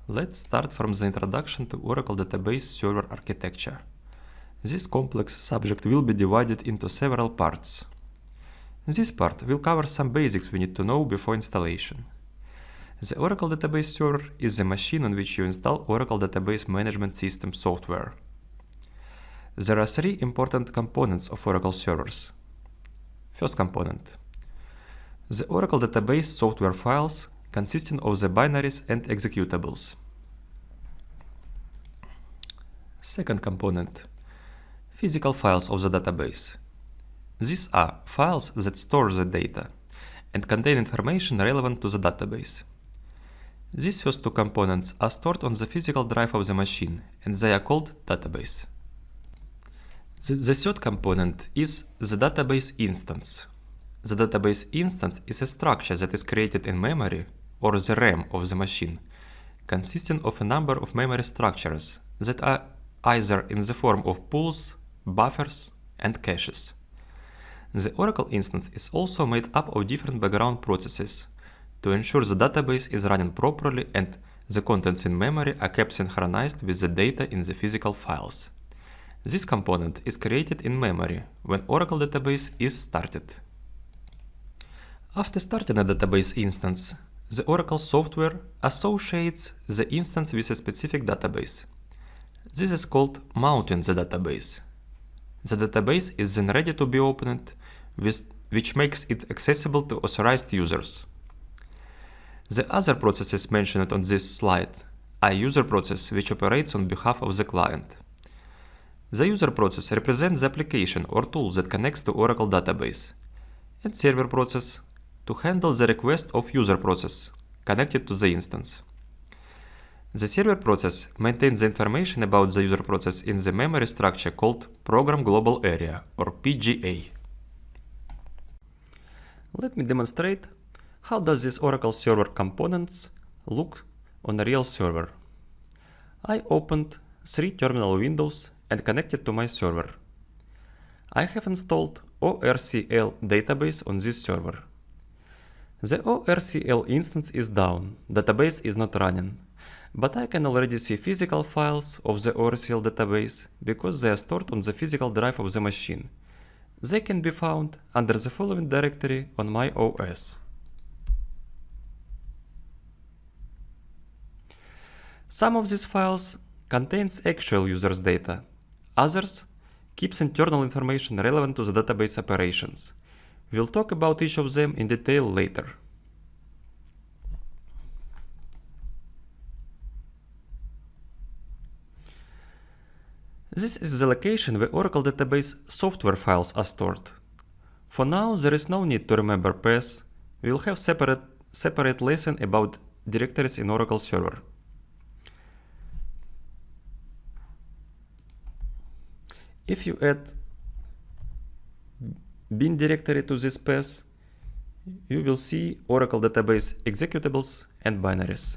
Let's start from the introduction to Oracle Database Server architecture. This complex subject will be divided into several parts. This part will cover some basics we need to know before installation. The Oracle Database Server is the machine on which you install Oracle Database Management System software. There are three important components of Oracle servers. First component: the Oracle Database software files consisting of the binaries and executables. Second component: physical files of the database. These are files that store the data and contain information relevant to the database. These first two components are stored on the physical drive of the machine, and they are called database. The third component is the database instance. The database instance is a structure that is created in memory, or the RAM of the machine, consisting of a number of memory structures that are either in the form of pools, buffers, and caches. The Oracle instance is also made up of different background processes to ensure the database is running properly and the contents in memory are kept synchronized with the data in the physical files. This component is created in memory when Oracle database is started. After starting a database instance, the Oracle software associates the instance with a specific database. This is called mounting the database. The database is then ready to be opened, which makes it accessible to authorized users. The other processes mentioned on this slide are user process, which operates on behalf of the client. The user process represents the application or tool that connects to Oracle database, and server process to handle the request of user process connected to the instance. The server process maintains the information about the user process in the memory structure called Program Global Area, or PGA. Let me demonstrate how does this Oracle server components look on a real server. I opened 3 terminal windows and connected to my server. I have installed ORCL database on this server. The ORCL instance is down, database is not running, but I can already see physical files of the ORCL database because they are stored on the physical drive of the machine. They can be found under the following directory on my OS. Some of these files contains actual users' data. Others keeps internal information relevant to the database operations. We'll talk about each of them in detail later. This is the location where Oracle database software files are stored. For now, there is no need to remember paths. We will have separate lesson about directories in Oracle server. If you add bin directory to this path, you will see Oracle database executables and binaries.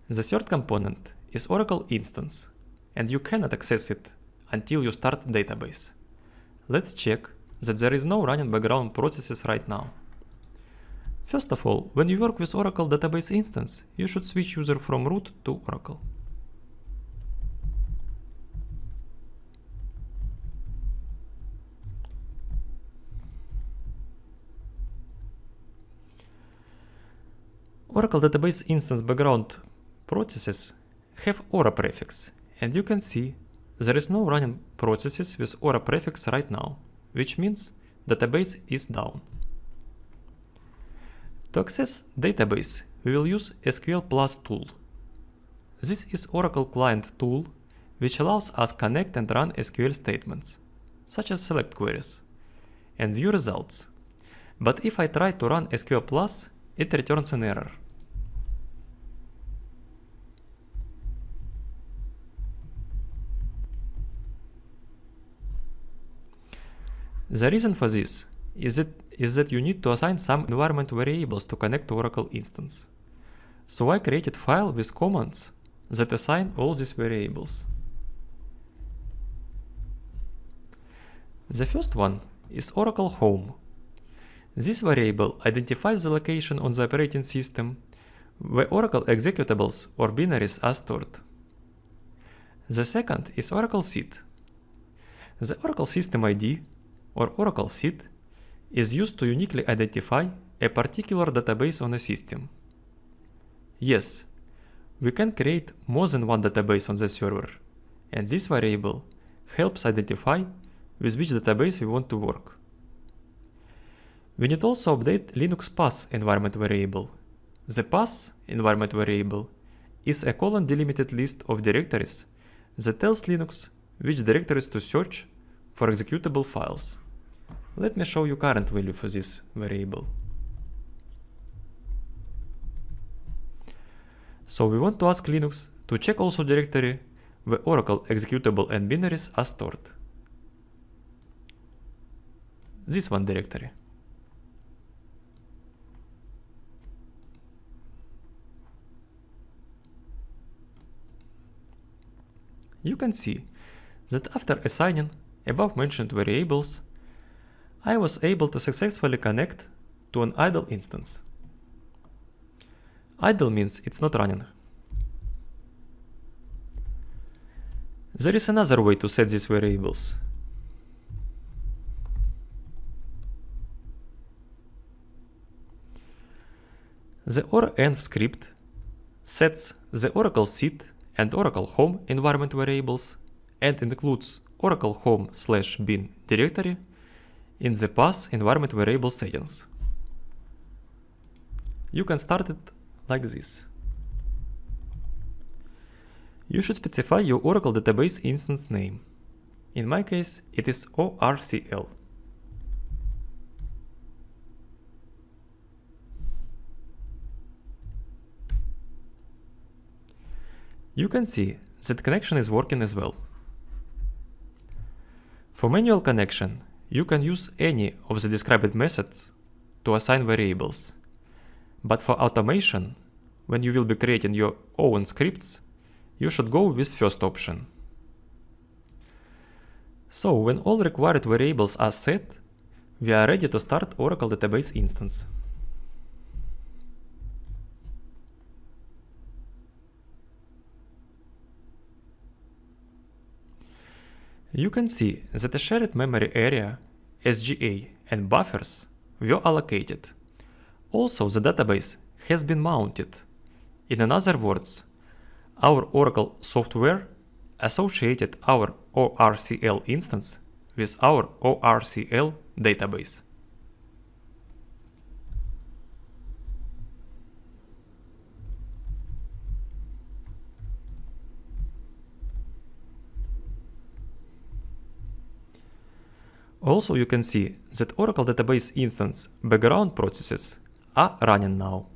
The third component is Oracle instance, and you cannot access it until you start database. Let's check that there is no running background processes right now. First of all, when you work with Oracle database instance, you should switch user from root to Oracle. Oracle database instance background processes have Ora prefix, and you can see there is no running processes with Ora prefix right now, which means database is down. To access database, we will use SQL Plus tool. This is Oracle client tool, which allows us connect and run SQL statements, such as select queries, and view results. But if I try to run SQL Plus, it returns an error. The reason for this is that you need to assign some environment variables to connect to Oracle instance. So I created a file with commands that assign all these variables. The first one is Oracle Home. This variable identifies the location on the operating system where Oracle executables or binaries are stored. The second is Oracle Seed. The Oracle System ID, or Oracle Seed, is used to uniquely identify a particular database on a system. Yes, we can create more than one database on the server, and this variable helps identify with which database we want to work. We need also update Linux path environment variable. The path environment variable is a colon-delimited list of directories that tells Linux which directories to search for executable files. Let me show you current value for this variable. So we want to ask Linux to check also directory where Oracle executable and binaries are stored. This one directory. You can see that after assigning above mentioned variables, I was able to successfully connect to an idle instance. Idle means it's not running. There is another way to set these variables. The ORenv script sets the Oracle Seed and Oracle Home environment variables and includes Oracle Home/bin directory in the path environment variable settings. You can start it like this. You should specify your Oracle database instance name. In my case, it is ORCL. You can see that connection is working as well. For manual connection, you can use any of the described methods to assign variables. But for automation, when you will be creating your own scripts, you should go with first option. So when all required variables are set, we are ready to start Oracle database instance. You can see that a shared memory area, SGA, and buffers were allocated. Also, the database has been mounted. In other words, our Oracle software associated our ORCL instance with our ORCL database. Also, you can see that Oracle database instance background processes are running now.